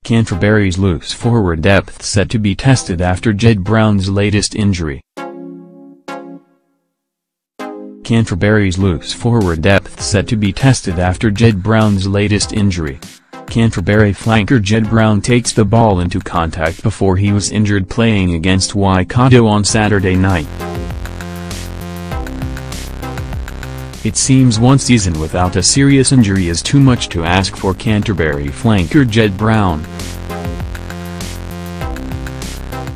Canterbury's loose forward depth set to be tested after Jed Brown's latest injury. Canterbury's loose forward depth set to be tested after Jed Brown's latest injury. Canterbury flanker Jed Brown takes the ball into contact before he was injured playing against Waikato on Saturday night. It seems one season without a serious injury is too much to ask for Canterbury flanker Jed Brown.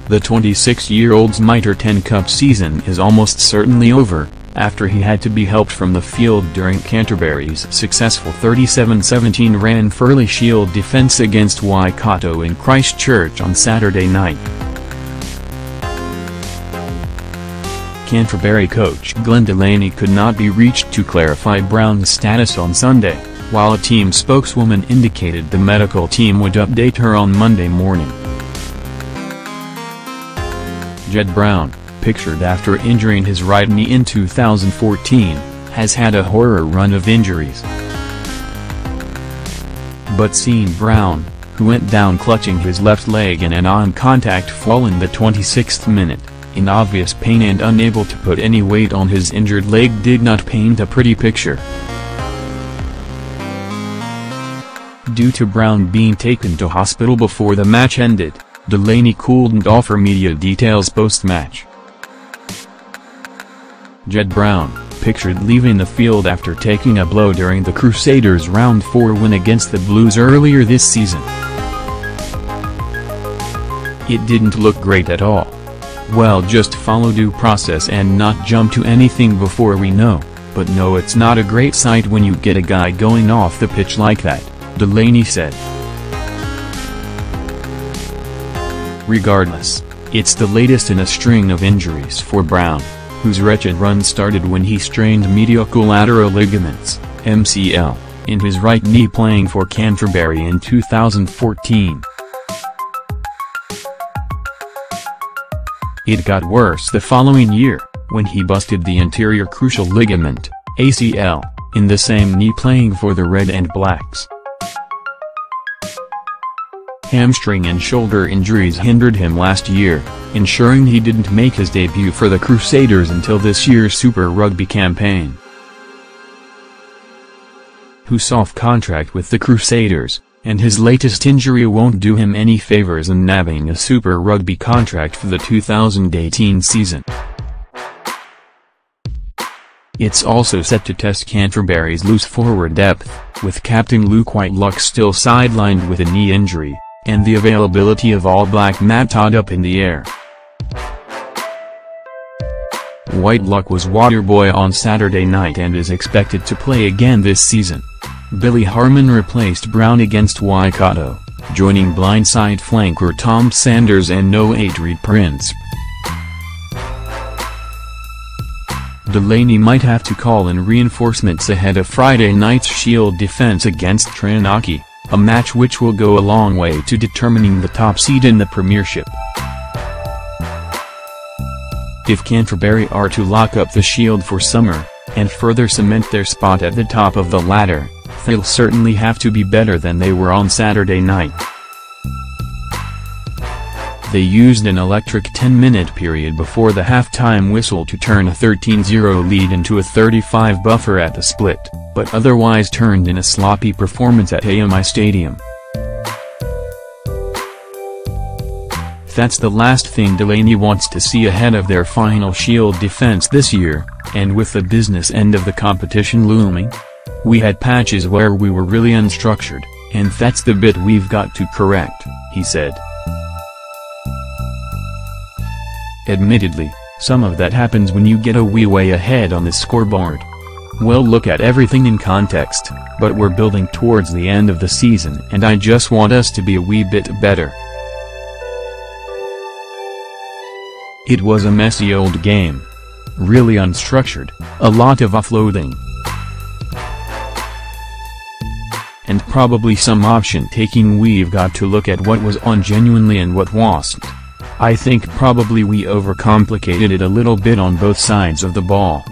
The 26-year-old's Mitre 10 Cup season is almost certainly over, after he had to be helped from the field during Canterbury's successful 37-17 Ranfurly Shield defence against Waikato in Christchurch on Saturday night. Canterbury coach Glenn Delaney could not be reached to clarify Brown's status on Sunday, while a team spokeswoman indicated the medical team would update her on Monday morning. Jed Brown, pictured after injuring his right knee in 2014, has had a horror run of injuries. But seeing Brown, who went down clutching his left leg in an on-contact fall in the 26th minute, in obvious pain and unable to put any weight on his injured leg, did not paint a pretty picture. Due to Brown being taken to hospital before the match ended, Delaney couldn't offer media details post-match. Jed Brown, pictured leaving the field after taking a blow during the Crusaders' Round 4 win against the Blues earlier this season. It didn't look great at all. Well, just follow due process and not jump to anything before we know, but no, it's not a great sight when you get a guy going off the pitch like that, Delaney said. Regardless, it's the latest in a string of injuries for Brown, whose wretched run started when he strained medial collateral ligaments, MCL, in his right knee playing for Canterbury in 2014. It got worse the following year, when he busted the anterior cruciate ligament, ACL, in the same knee playing for the Red and Blacks. Hamstring and shoulder injuries hindered him last year, ensuring he didn't make his debut for the Crusaders until this year's Super Rugby campaign. Who's off contract with the Crusaders, and his latest injury won't do him any favors in nabbing a Super Rugby contract for the 2018 season. It's also set to test Canterbury's loose forward depth, with captain Luke Whitelock still sidelined with a knee injury, and the availability of All Black Matt Todd up in the air. Whitelock was Waterboy on Saturday night and is expected to play again this season. Billy Harmon replaced Brown against Waikato, joining blindside flanker Tom Sanders and No 8 Reed Prince. Delaney might have to call in reinforcements ahead of Friday night's Shield defense against Taranaki, a match which will go a long way to determining the top seed in the Premiership. If Canterbury are to lock up the Shield for summer, and further cement their spot at the top of the ladder, they'll certainly have to be better than they were on Saturday night. They used an electric 10-minute period before the half-time whistle to turn a 13-0 lead into a 35 buffer at the split, but otherwise turned in a sloppy performance at AMI Stadium. That's the last thing Delaney wants to see ahead of their final Shield defense this year, and with the business end of the competition looming. We had patches where we were really unstructured, and that's the bit we've got to correct, he said. Admittedly, some of that happens when you get a wee way ahead on the scoreboard. We'll look at everything in context, but we're building towards the end of the season and I just want us to be a wee bit better. It was a messy old game. Really unstructured, a lot of offloading. And probably some option taking. We've got to look at what was on genuinely and what wasn't. I think probably we overcomplicated it a little bit on both sides of the ball.